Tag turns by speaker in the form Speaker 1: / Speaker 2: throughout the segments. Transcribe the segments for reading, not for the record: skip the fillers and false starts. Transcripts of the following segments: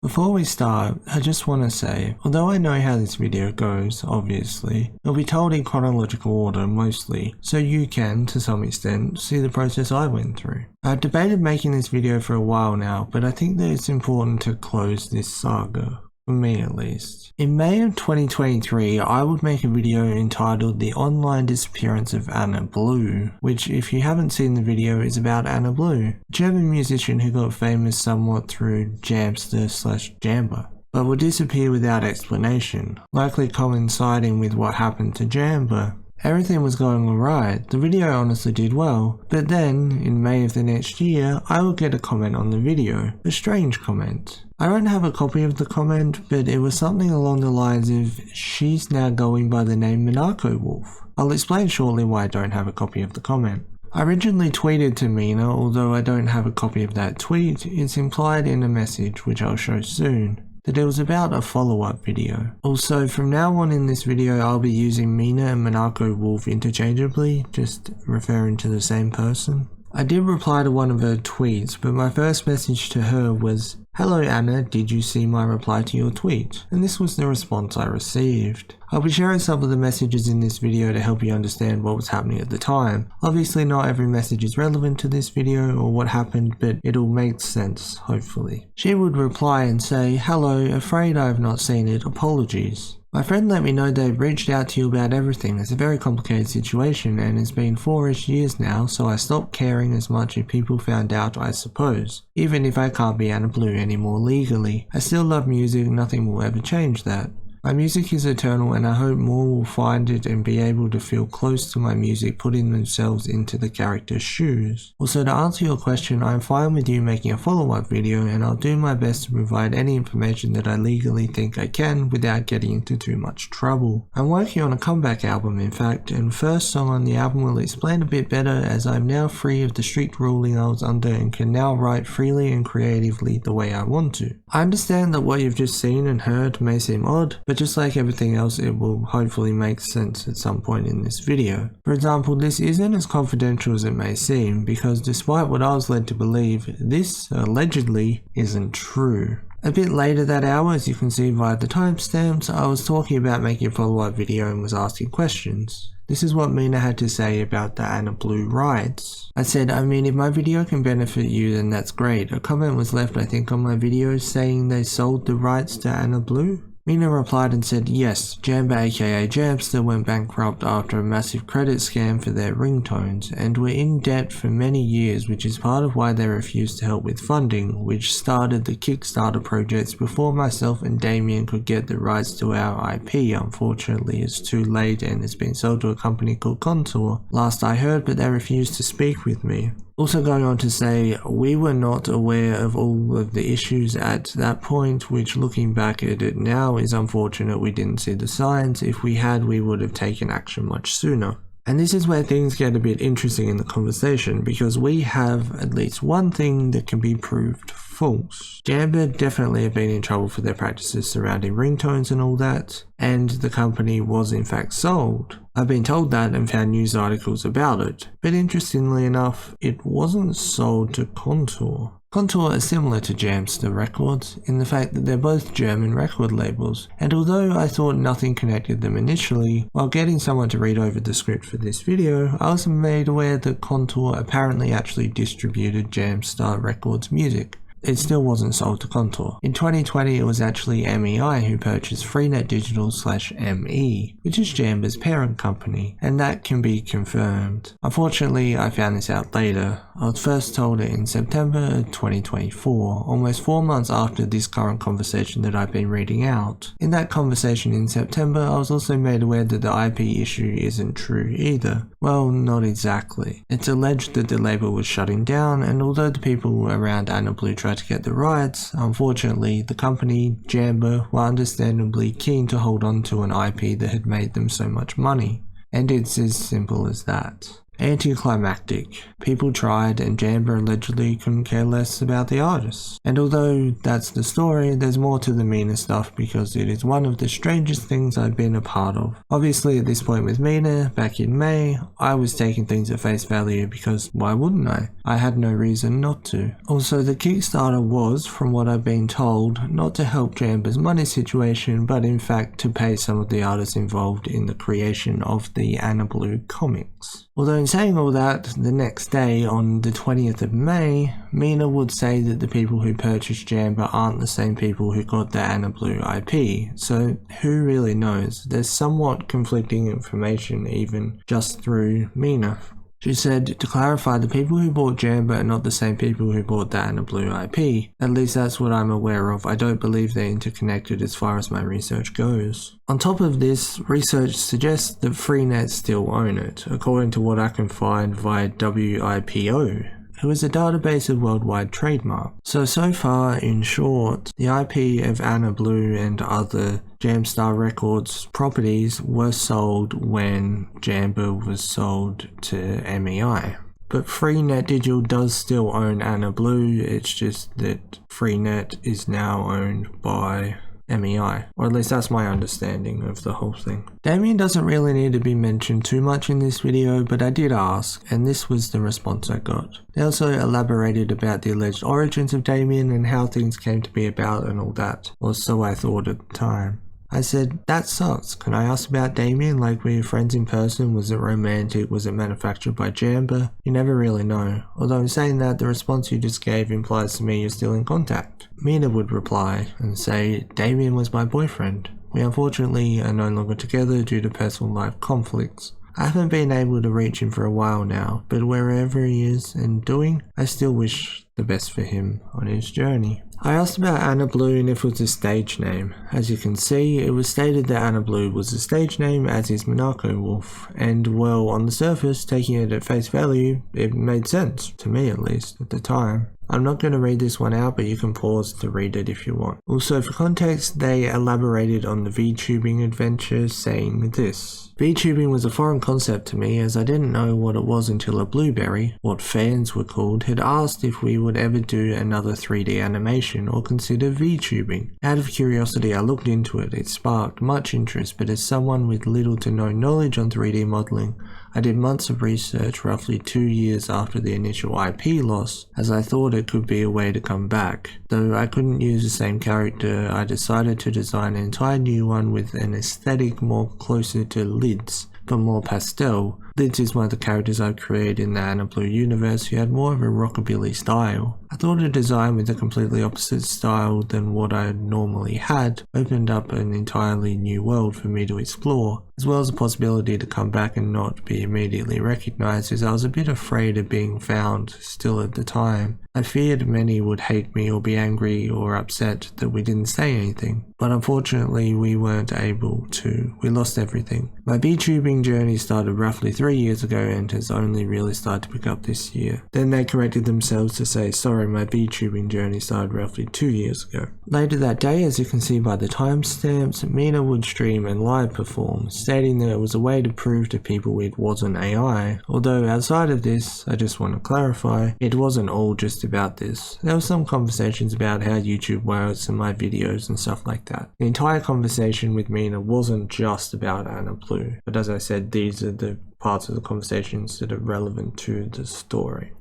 Speaker 1: Before we start, I just want to say, although I know how this video goes, obviously, it'll be told in chronological order mostly, so you can, to some extent, see the process I went through. I've debated making this video for a while now, but I think that it's important to close this saga. For me at least. In May of 2023, I would make a video entitled The Online Disappearance of Anna Blue, which if you haven't seen the video is about Anna Blue, a German musician who got famous somewhat through Jamster/Jamba, but would disappear without explanation, likely coinciding with what happened to Jamba. Everything was going alright, the video honestly did well, but then, in May of the next year, I would get a comment on the video, a strange comment. I don't have a copy of the comment, but it was something along the lines of, she's now going by the name Monaco Wolf. I'll explain shortly why I don't have a copy of the comment. I originally tweeted to Mina, although I don't have a copy of that tweet, it's implied in a message which I'll show soon, that it was about a follow-up video. Also, from now on in this video I'll be using Mina and Monaco Wolf interchangeably, just referring to the same person. I did reply to one of her tweets, but my first message to her was, "Hello Anna, did you see my reply to your tweet?" And this was the response I received. I'll be sharing some of the messages in this video to help you understand what was happening at the time. Obviously not every message is relevant to this video or what happened, but it'll make sense, hopefully. She would reply and say, "Hello, afraid I have not seen it, apologies. My friend let me know they've reached out to you about everything. It's a very complicated situation and it's been 4-ish years now, so I stopped caring as much if people found out, I suppose. Even if I can't be Anna Blue anymore legally. I still love music, nothing will ever change that. My music is eternal and I hope more will find it and be able to feel close to my music, putting themselves into the character's shoes. Also, to answer your question, I'm fine with you making a follow-up video and I'll do my best to provide any information that I legally think I can without getting into too much trouble. I'm working on a comeback album in fact, and first song on the album will explain a bit better as I'm now free of the strict ruling I was under and can now write freely and creatively the way I want to. I understand that what you've just seen and heard may seem odd, but just like everything else, it will hopefully make sense at some point in this video. For example, this isn't as confidential as it may seem, because despite what I was led to believe, this allegedly isn't true. A bit later that hour, as you can see via the timestamps, I was talking about making a follow-up video and was asking questions. This is what Mina had to say about the Anna Blue rights. I said, I mean, if my video can benefit you then that's great. A comment was left I think on my video saying they sold the rights to Anna Blue. Mina replied and said, yes, Jamba aka Jamster went bankrupt after a massive credit scam for their ringtones and were in debt for many years, which is part of why they refused to help with funding, which started the Kickstarter projects before myself and Damien could get the rights to our IP. Unfortunately, it's too late and it's been sold to a company called Contour, last I heard, but they refused to speak with me. Also going on to say, we were not aware of all of the issues at that point, which looking back at it now is unfortunate we didn't see the signs. If we had, we would have taken action much sooner. And this is where things get a bit interesting in the conversation, because we have at least one thing that can be proved false. Jamba definitely have been in trouble for their practices surrounding ringtones and all that, and the company was in fact sold. I've been told that and found news articles about it, but interestingly enough, it wasn't sold to Contour. Contour are similar to Jamster Records in the fact that they're both German record labels, and although I thought nothing connected them initially, while getting someone to read over the script for this video, I was made aware that Contour apparently actually distributed Jamster Records music. It still wasn't sold to Contour. In 2020 it was actually MEI who purchased Freenet Digital/ME, which is Jamba's parent company, and that can be confirmed. Unfortunately, I found this out later. I was first told it in September 2024, almost 4 months after this current conversation that I've been reading out. In that conversation in September, I was also made aware that the IP issue isn't true either. Well, not exactly. It's alleged that the label was shutting down, and although the people around Anna Blue tried to get the rights, unfortunately the company, Jamba, were understandably keen to hold on to an IP that had made them so much money. And it's as simple as that. Anticlimactic. People tried and Jamba allegedly couldn't care less about the artists. And although that's the story, there's more to the Mina stuff because it is one of the strangest things I've been a part of. Obviously at this point with Mina, back in May, I was taking things at face value because why wouldn't I? I had no reason not to. Also, the Kickstarter was, from what I've been told, not to help Jamba's money situation, but in fact to pay some of the artists involved in the creation of the Anna Blue comics. Although in saying all that, the next day, on the 20th of May, Mina would say that the people who purchased Jamba aren't the same people who got the Anna Blue IP, so who really knows? There's somewhat conflicting information even just through Mina. She said, to clarify, the people who bought Jamba are not the same people who bought the Anna Blue IP. At least that's what I'm aware of. I don't believe they're interconnected as far as my research goes. On top of this, research suggests that Freenet still own it, according to what I can find via WIPO, who is a database of worldwide trademarks. So far, in short, the IP of Anna Blue and other Jamstar Records properties were sold when Jamba was sold to MEI. But Freenet Digital does still own Anna Blue, it's just that Freenet is now owned by MEI, or at least that's my understanding of the whole thing. Damien doesn't really need to be mentioned too much in this video, but I did ask, and this was the response I got. They also elaborated about the alleged origins of Damien and how things came to be about and all that, or so I thought at the time. I said, that sucks. Can I ask about Damien? Like, were you friends in person? Was it romantic? Was it manufactured by Jamba? You never really know. Although in saying that, the response you just gave implies to me you're still in contact. Mina would reply and say, Damien was my boyfriend. We unfortunately are no longer together due to personal life conflicts. I haven't been able to reach him for a while now, but wherever he is and doing, I still wish the best for him on his journey. I asked about Anna Blue and if it was a stage name. As you can see, it was stated that Anna Blue was a stage name, as is Monaco Wolf, and well, on the surface, taking it at face value, it made sense, to me at least, at the time. I'm not going to read this one out, but you can pause to read it if you want. Also, for context, they elaborated on the VTubing adventure, saying this. VTubing was a foreign concept to me, as I didn't know what it was until a Blueberry, what fans were called, had asked if we would ever do another 3D animation or consider VTubing. Out of curiosity, I looked into it. It sparked much interest, but as someone with little to no knowledge on 3D modeling, I did months of research roughly 2 years after the initial IP loss, as I thought it could be a way to come back. Though I couldn't use the same character, I decided to design an entire new one with an aesthetic more closer to Lids, but more pastel. Lids is one of the characters I've created in the Anna Blue universe who had more of a rockabilly style. I thought a design with a completely opposite style than what I normally had opened up an entirely new world for me to explore, as well as the possibility to come back and not be immediately recognized, as I was a bit afraid of being found still at the time. I feared many would hate me or be angry or upset that we didn't say anything, but unfortunately we weren't able to. We lost everything. My VTubing journey started roughly 3 years ago and has only really started to pick up this year. Then they corrected themselves to say, sorry, my VTubing journey started roughly 2 years ago. Later that day, as you can see by the timestamps, Mina would stream and live perform, stating that it was a way to prove to people it wasn't AI. Although outside of this, I just want to clarify, it wasn't all just about this. There were some conversations about how YouTube works and my videos and stuff like that. The entire conversation with Mina wasn't just about Anna Blue, but as I said, these are the parts of the conversations that are relevant to the story.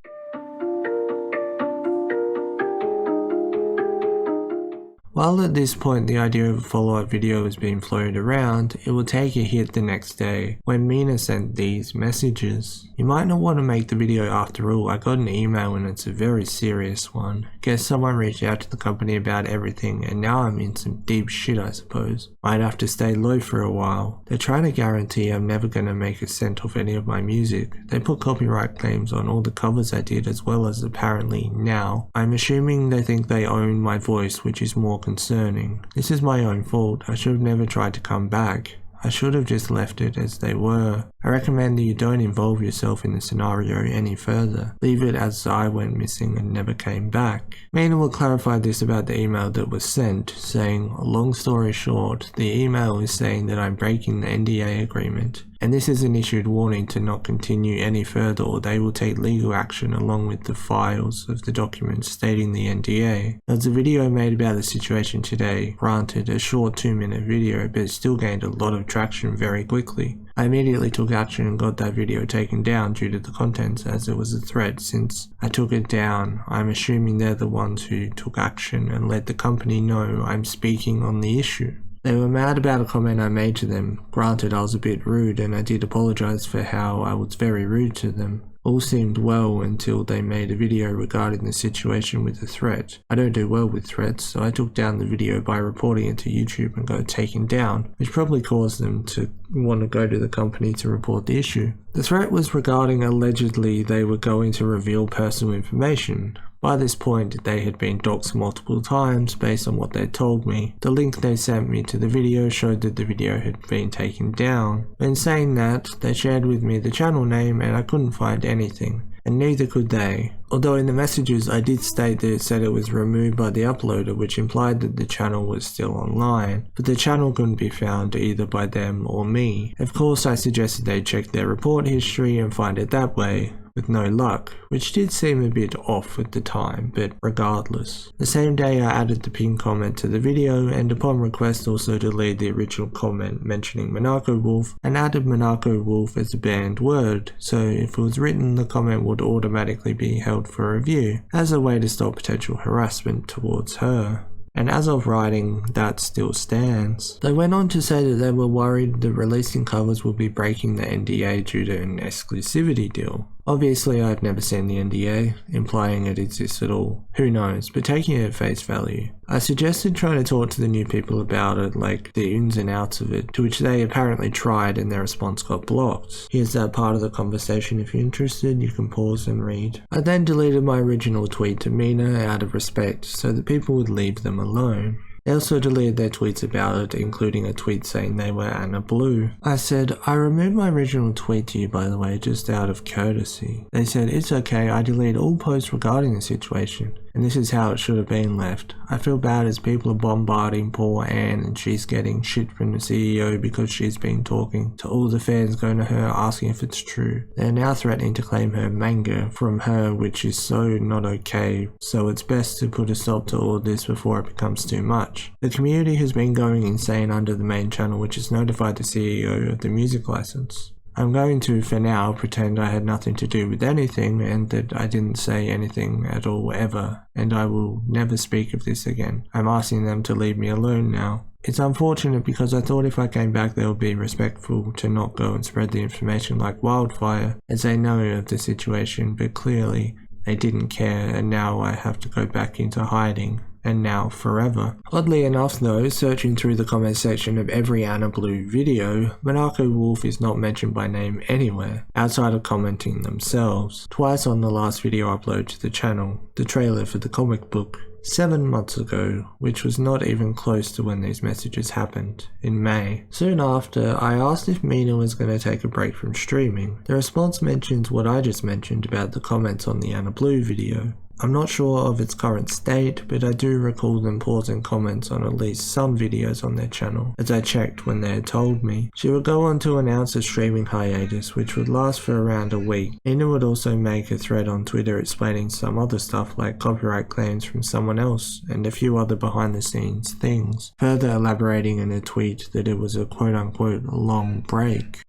Speaker 1: While at this point the idea of a follow-up video was being floated around, it would take a hit the next day when Mina sent these messages. You might not want to make the video after all. I got an email and it's a very serious one. Guess someone reached out to the company about everything and now I'm in some deep shit, I suppose. Might have to stay low for a while. They're trying to guarantee I'm never going to make a cent off any of my music. They put copyright claims on all the covers I did, as well as apparently now. I'm assuming they think they own my voice, which is more concerning. This is my own fault. I should have never tried to come back. I should have just left it as they were. I recommend that you don't involve yourself in the scenario any further. Leave it as I went missing and never came back. Mina will clarify this about the email that was sent, saying, long story short, the email is saying that I'm breaking the NDA agreement. and this is an issued warning to not continue any further or they will take legal action along with the files of the documents stating the NDA. There was a video made about the situation today, granted a short 2-minute video, but it still gained a lot of traction very quickly. I immediately took action and got that video taken down due to the contents, as it was a threat. Since I took it down, I'm assuming they're the ones who took action and let the company know I'm speaking on the issue. They were mad about a comment I made to them. Granted, I was a bit rude and I did apologize for how I was very rude to them. All seemed well until they made a video regarding the situation with the threat. I don't do well with threats, so I took down the video by reporting it to YouTube and got it taken down, which probably caused them to want to go to the company to report the issue. The threat was regarding allegedly they were going to reveal personal information. By this point, they had been doxxed multiple times based on what they told me. The link they sent me to the video showed that the video had been taken down. When saying that, they shared with me the channel name and I couldn't find anything, and neither could they. Although in the messages I did state that it said it was removed by the uploader, which implied that the channel was still online, but the channel couldn't be found either by them or me. Of course, I suggested they check their report history and find it that way, with no luck, which did seem a bit off at the time, but regardless. The same day I added the pinned comment to the video, and upon request also deleted the original comment mentioning Monaco Wolf and added Monaco Wolf as a banned word, so if it was written the comment would automatically be held for review, as a way to stop potential harassment towards her. And as of writing, that still stands. They went on to say that they were worried that releasing covers would be breaking the NDA due to an exclusivity deal. Obviously, I've never seen the NDA, implying it exists at all. Who knows, but taking it at face value. I suggested trying to talk to the new people about it, like the ins and outs of it, to which they apparently tried and their response got blocked. Here's that part of the conversation if you're interested, you can pause and read. I then deleted my original tweet to Mina out of respect, so that people would leave them alone. They also deleted their tweets about it, including a tweet saying they were Anna Blue. I said, I removed my original tweet to you by the way, just out of courtesy. They said, it's okay, I deleted all posts regarding the situation, and this is how it should have been left. I feel bad as people are bombarding poor Anne and she's getting shit from the CEO because she's been talking to all the fans going to her asking if it's true. They're now threatening to claim her manga from her, which is so not okay, so it's best to put a stop to all this before it becomes too much. The community has been going insane under the main channel, which has notified the CEO of the music license. I'm going to, for now, pretend I had nothing to do with anything and that I didn't say anything at all ever, and I will never speak of this again. I'm asking them to leave me alone now. It's unfortunate because I thought if I came back they would be respectful to not go and spread the information like wildfire, as they know of the situation, but clearly they didn't care and now I have to go back into hiding. And now forever. Oddly enough though, searching through the comment section of every Anna Blue video, Monaco Wolf is not mentioned by name anywhere, outside of commenting themselves. Twice on the last video upload to the channel, the trailer for the comic book, 7 months ago, which was not even close to when these messages happened, in May. Soon after, I asked if Mina was going to take a break from streaming. The response mentions what I just mentioned about the comments on the Anna Blue video. I'm not sure of its current state, but I do recall them pausing comments on at least some videos on their channel, as I checked when they had told me. She would go on to announce a streaming hiatus, which would last for around a week. Mina would also make a thread on Twitter explaining some other stuff like copyright claims from someone else, and a few other behind the scenes things, further elaborating in a tweet that it was a quote-unquote long break.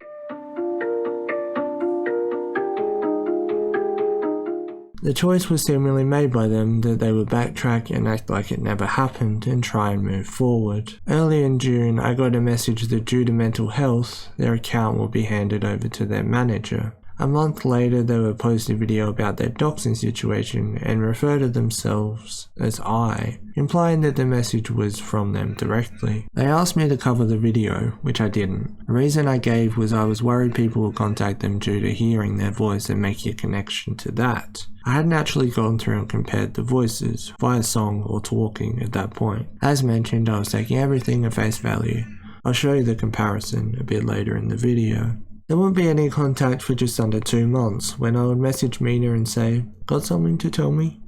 Speaker 1: The choice was seemingly made by them that they would backtrack and act like it never happened and try and move forward. Early in June, I got a message that due to mental health, their account will be handed over to their manager. A month later, they would post a video about their doxing situation and refer to themselves as I, implying that the message was from them directly. They asked me to cover the video, which I didn't. The reason I gave was I was worried people would contact them due to hearing their voice and making a connection to that. I hadn't actually gone through and compared the voices, via song or talking at that point. As mentioned, I was taking everything at face value. I'll show you the comparison a bit later in the video. There wouldn't be any contact for just under 2 months, when I would message Mina and say, "Got something to tell me?"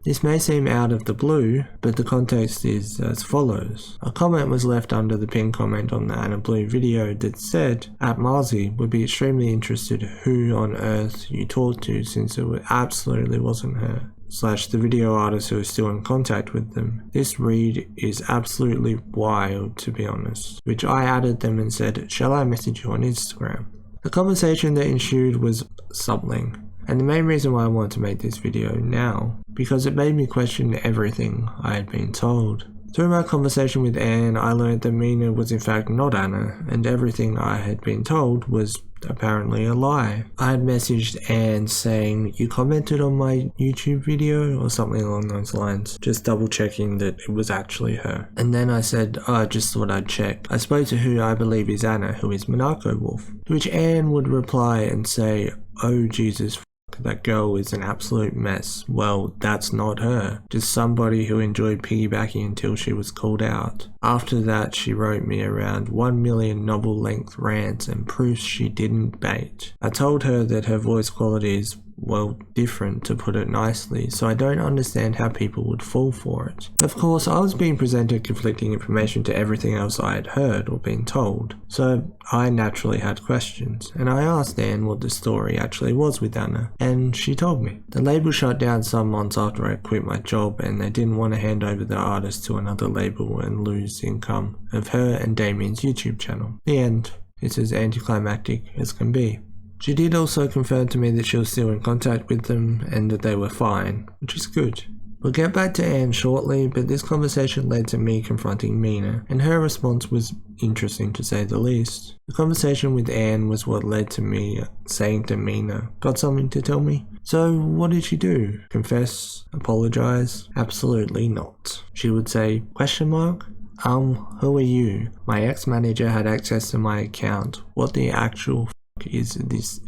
Speaker 1: This may seem out of the blue, but the context is as follows. A comment was left under the pinned comment on the Anna Blue video that said, @Marzi would be extremely interested who on earth you talked to since it absolutely wasn't her. / the video artist who is still in contact with them. This read is absolutely wild, to be honest, which I added them and said, shall I message you on Instagram? The conversation that ensued was something, and the main reason why I want to make this video now, because it made me question everything I had been told. Through my conversation with Anne, I learned that Mina was in fact not Anna, and everything I had been told was apparently a lie. I had messaged Anne saying, you commented on my YouTube video or something along those lines, just double checking that it was actually her. And then I said, I just thought I'd check. I spoke to who I believe is Anna, who is Monaco Wolf, to which Anne would reply and say, oh Jesus, that girl is an absolute mess. Well, that's not her. Just somebody who enjoyed piggybacking until she was called out. After that, she wrote me around 1 million novel-length rants and proofs she didn't bait. I told her that her voice quality is, well, different, to put it nicely, so I don't understand how people would fall for it. Of course, I was being presented conflicting information to everything else I had heard or been told, so I naturally had questions, and I asked Anne what the story actually was with Anna, and she told me. The label shut down some months after I quit my job, and they didn't want to hand over the artist to another label and lose income of her and Damien's YouTube channel. The end. It's as anticlimactic as can be. She did also confirm to me that she was still in contact with them and that they were fine, which is good. We'll get back to Anne shortly, but this conversation led to me confronting Mina, and her response was interesting to say the least. The conversation with Anne was what led to me saying to Mina, got something to tell me? So what did she do? Confess? Apologize? Absolutely not. She would say, question mark? Who are you? My ex-manager had access to my account. What the actual is this?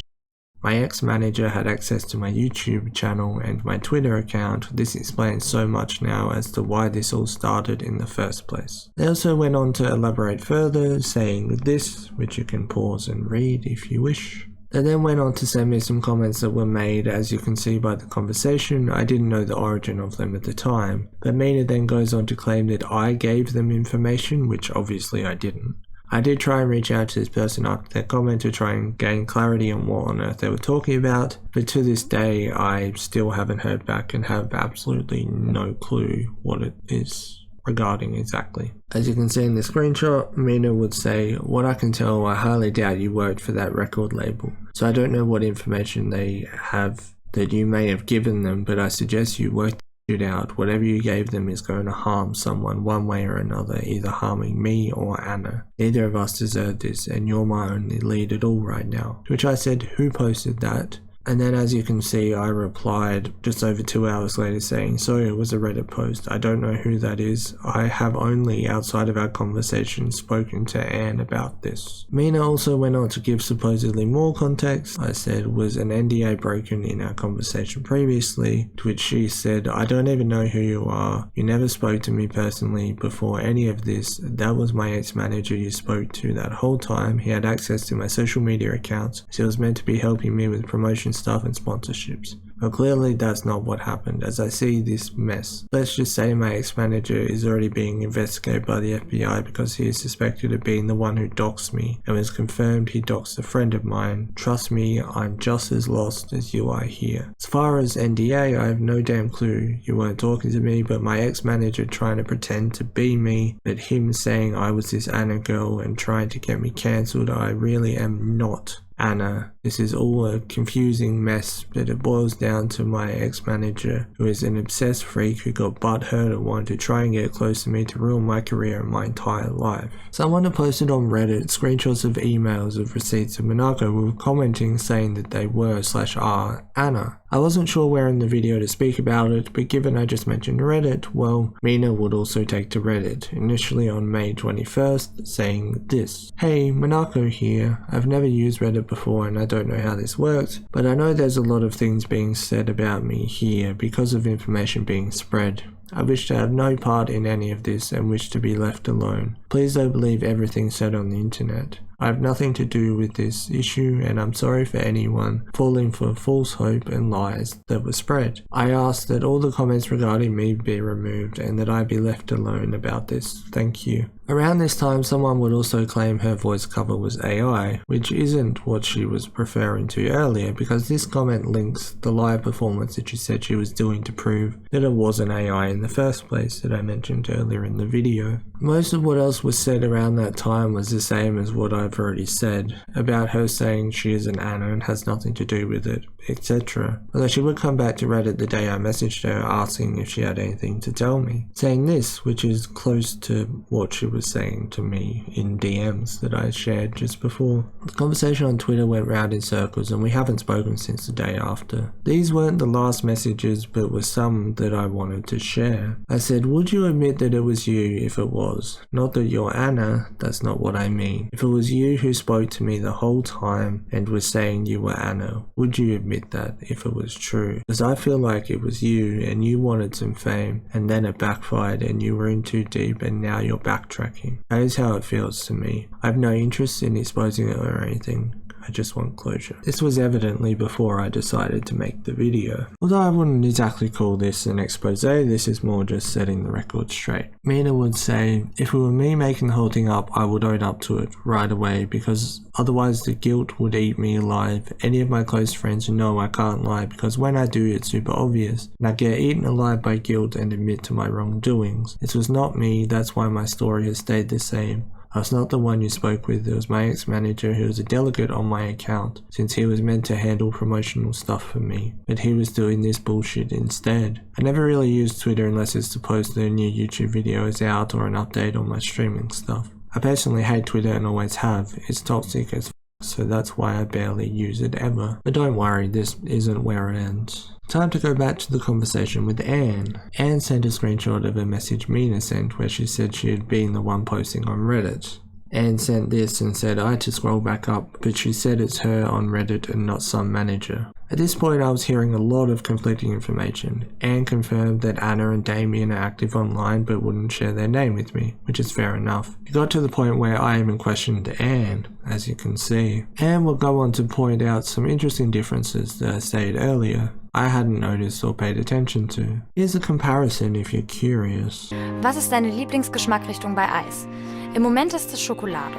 Speaker 1: My ex-manager had access to my YouTube channel and my Twitter account. This explains so much now as to why this all started in the first place. They also went on to elaborate further, saying this, which you can pause and read if you wish. They then went on to send me some comments that were made. As you can see by the conversation, I didn't know the origin of them at the time, but Mina then goes on to claim that I gave them information, which obviously I didn't. I did try and reach out to this person after their comment to try and gain clarity on what on earth they were talking about, but to this day I still haven't heard back and have absolutely no clue what it is regarding exactly. As you can see in the screenshot, Mina would say, what I can tell, I highly doubt you worked for that record label, so I don't know what information they have that you may have given them, but I suggest you work it out. Whatever you gave them is going to harm someone one way or another, either harming me or Anna. Neither of us deserve this, and you're my only lead at all right now. To which I said, who posted that? And then as you can see, I replied just over 2 hours later saying, sorry, it was a Reddit post. I don't know who that is. I have only, outside of our conversation, spoken to Anne about this. Mina also went on to give supposedly more context. I said, was an NDA broken in our conversation previously? To which she said, I don't even know who you are. You never spoke to me personally before any of this. That was my ex-manager you spoke to that whole time. He had access to my social media accounts, so he was meant to be helping me with promotion stuff and sponsorships. But clearly that's not what happened, as I see this mess. Let's just say my ex-manager is already being investigated by the FBI because he is suspected of being the one who doxed me, and was confirmed he doxed a friend of mine. Trust me, I'm just as lost as you are here. As far as NDA, I have no damn clue. You weren't talking to me, but my ex-manager trying to pretend to be me, but him saying I was this Anna girl and trying to get me cancelled. I really am not Anna. This is all a confusing mess, but it boils down to my ex-manager, who is an obsessed freak who got butthurt and wanted to try and get close to me to ruin my career and my entire life. Someone had posted on Reddit screenshots of emails of receipts of Monaco with commenting saying that they were/are Anna. I wasn't sure where in the video to speak about it, but given I just mentioned Reddit, well, Mina would also take to Reddit, initially on May 21st, saying this. Hey, Monaco here. I've never used Reddit before and I don't know how this works, but I know there's a lot of things being said about me here because of information being spread. I wish to have no part in any of this and wish to be left alone. Please don't believe everything said on the internet. I have nothing to do with this issue and I'm sorry for anyone falling for false hope and lies that were spread. I ask that all the comments regarding me be removed and that I be left alone about this. Thank you. Around this time, someone would also claim her voice cover was AI, which isn't what she was referring to earlier, because this comment links the live performance that she said she was doing to prove that it wasn't AI in the first place that I mentioned earlier in the video. Most of what else was said around that time was the same as what I've already said, about her saying she is an Anna and has nothing to do with it, etc. Although she would come back to Reddit the day I messaged her asking if she had anything to tell me, saying this, which is close to what she was saying to me in DMs that I shared just before. The conversation on Twitter went round in circles and we haven't spoken since the day after. These weren't the last messages, but were some that I wanted to share. I said, would you admit that it was you if it was? Not that you're Anna, that's not what I mean. If it was you who spoke to me the whole time and was saying you were Anna, would you admit that if it was true? Because I feel like it was you and you wanted some fame and then it backfired and you were in too deep and now you're backtracking. That is how it feels to me. I have no interest in exposing it or anything. I just want closure. This was evidently before I decided to make the video. Although I wouldn't exactly call this an expose, this is more just setting the record straight. Mina would say, if it were me making the whole thing up, I would own up to it right away because otherwise the guilt would eat me alive. Any of my close friends know I can't lie because when I do it's super obvious and I get eaten alive by guilt and admit to my wrongdoings. This was not me, that's why my story has stayed the same. I was not the one you spoke with, it was my ex-manager who was a delegate on my account, since he was meant to handle promotional stuff for me, but he was doing this bullshit instead. I never really use Twitter unless it's to post that a new YouTube video is out or an update on my streaming stuff. I personally hate Twitter and always have, it's toxic as so that's why I barely use it ever. But don't worry, this isn't where it ends. Time to go back to the conversation with Anne. Anne sent a screenshot of a message Mina sent where she said she had been the one posting on Reddit. Anne sent this and said I had to scroll back up, but she said it's her on Reddit and not some manager. At this point I was hearing a lot of conflicting information. Anne confirmed that Anna and Damien are active online but wouldn't share their name with me, which is fair enough. It got to the point where I even questioned Anne, as you can see. Anne will go on to point out some interesting differences that I stated earlier. I hadn't noticed or paid attention to. Here's a comparison if you're curious.
Speaker 2: Was ist deine Lieblingsgeschmackrichtung bei Eis? Im Moment ist es Schokolade.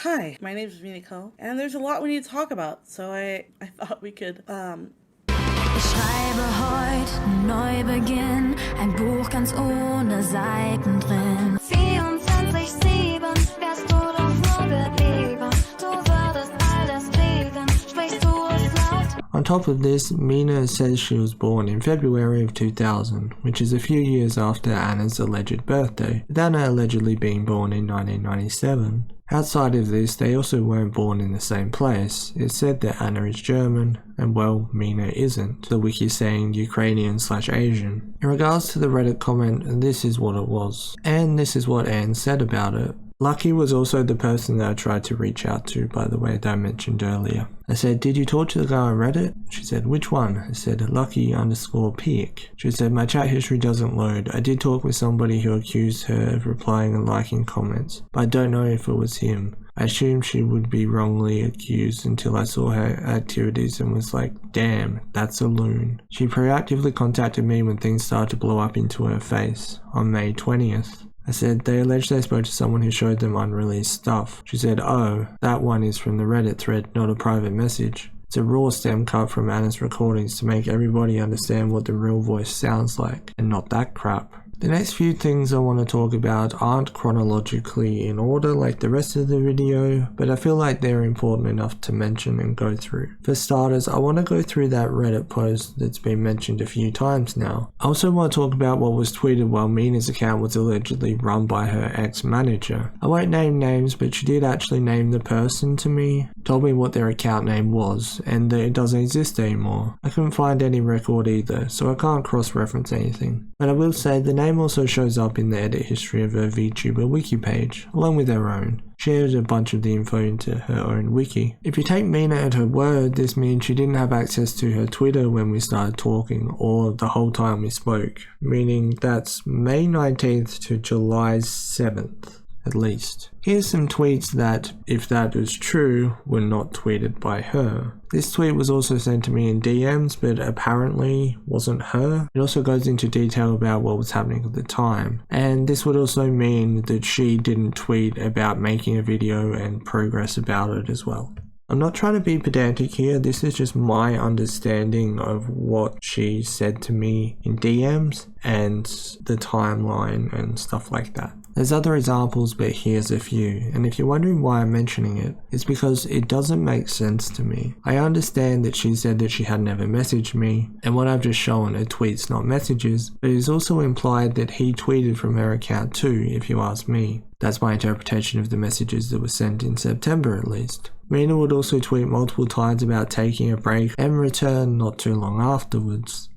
Speaker 3: Hi, my name is Miniko, and there's a lot we need to talk about, so I thought we could,
Speaker 4: Ich schreibe heute Neubeginn, ein Buch ganz ohne Seiten drin. 24/7 wärst du doch nur geblieben, du würdest alles lieben, sprichst du es laut.
Speaker 1: On top of this, Mina says she was born in February of 2000, which is a few years after Anna's alleged birthday, with Anna allegedly being born in 1997. Outside of this, they also weren't born in the same place. It's said that Anna is German, and well, Mina isn't, the wiki saying Ukrainian/Asian. In regards to the Reddit comment, this is what it was. And this is what Anne said about it. Lucky was also the person that I tried to reach out to, by the way, that I mentioned earlier. I said, did you talk to the guy on Reddit? She said, which one? I said, Lucky_Peak. She said, my chat history doesn't load. I did talk with somebody who accused her of replying and liking comments, but I don't know if it was him. I assumed she would be wrongly accused until I saw her activities and was like, damn, that's a loon. She proactively contacted me when things started to blow up into her face on May 20th. I said, they allege they spoke to someone who showed them unreleased stuff. She said, oh, that one is from the Reddit thread, not a private message. It's a raw stem cut from Anna's recordings to make everybody understand what the real voice sounds like, and not that crap. The next few things I want to talk about aren't chronologically in order like the rest of the video, but I feel like they're important enough to mention and go through. For starters, I want to go through that Reddit post that's been mentioned a few times now. I also want to talk about what was tweeted while Mina's account was allegedly run by her ex-manager. I won't name names, but she did actually name the person to me, told me what their account name was, and that it doesn't exist anymore. I couldn't find any record either, so I can't cross-reference anything. But I will say the name also shows up in the edit history of her VTuber wiki page, along with her own. She added a bunch of the info into her own wiki. If you take Mina at her word, this means she didn't have access to her Twitter when we started talking, or the whole time we spoke, meaning that's May 19th to July 7th. at least. Here's some tweets that, if that is true, were not tweeted by her. This tweet was also sent to me in DMs, but apparently wasn't her. It also goes into detail about what was happening at the time, and this would also mean that she didn't tweet about making a video and progress about it as well. I'm not trying to be pedantic here, this is just my understanding of what she said to me in DMs and the timeline and stuff like that. There's other examples, but here's a few, and if you're wondering why I'm mentioning it, it's because it doesn't make sense to me. I understand that she said that she had never messaged me, and what I've just shown are tweets, not messages, but it is also implied that he tweeted from her account too, if you ask me. That's my interpretation of the messages that were sent in September at least. Mina would also tweet multiple times about taking a break and return not too long afterwards.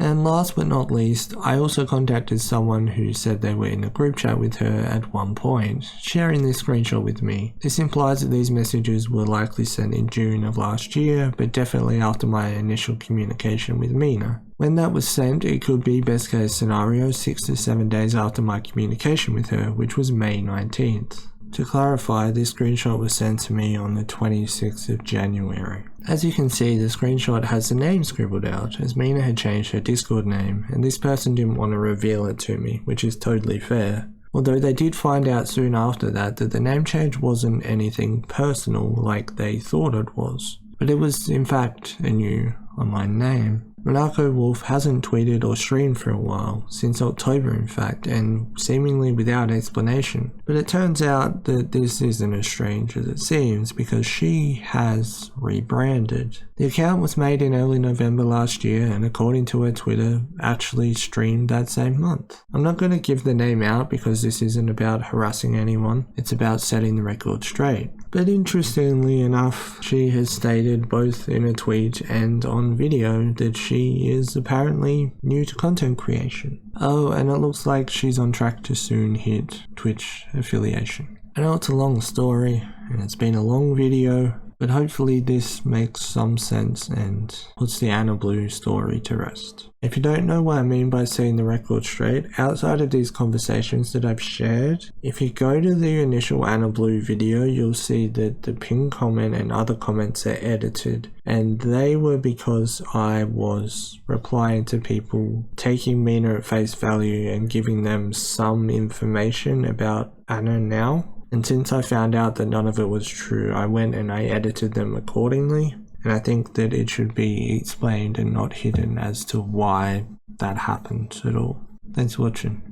Speaker 1: And last but not least, I also contacted someone who said they were in a group chat with her at one point, sharing this screenshot with me. This implies that these messages were likely sent in June of last year, but definitely after my initial communication with Mina. When that was sent, it could be best case scenario 6 to 7 days after my communication with her, which was May 19th. To clarify, this screenshot was sent to me on the 26th of January. As you can see, the screenshot has the name scribbled out, as Mina had changed her Discord name, and this person didn't want to reveal it to me, which is totally fair. Although they did find out soon after that the name change wasn't anything personal like they thought it was, but it was in fact a new online name. Monaco Wolf hasn't tweeted or streamed for a while, since October in fact, and seemingly without explanation. But it turns out that this isn't as strange as it seems, because she has rebranded. The account was made in early November last year, and according to her Twitter, actually streamed that same month. I'm not going to give the name out because this isn't about harassing anyone, it's about setting the record straight. But interestingly enough, she has stated both in a tweet and on video that she is apparently new to content creation. Oh, and it looks like she's on track to soon hit Twitch affiliation. I know it's a long story, and it's been a long video, but hopefully this makes some sense and puts the Anna Blue story to rest. If you don't know what I mean by setting the record straight, outside of these conversations that I've shared, if you go to the initial Anna Blue video, you'll see that the pinned comment and other comments are edited, and they were because I was replying to people, taking Mina at face value and giving them some information about Anna now. And since I found out that none of it was true, I went and I edited them accordingly. And I think that it should be explained and not hidden as to why that happened at all. Thanks for watching.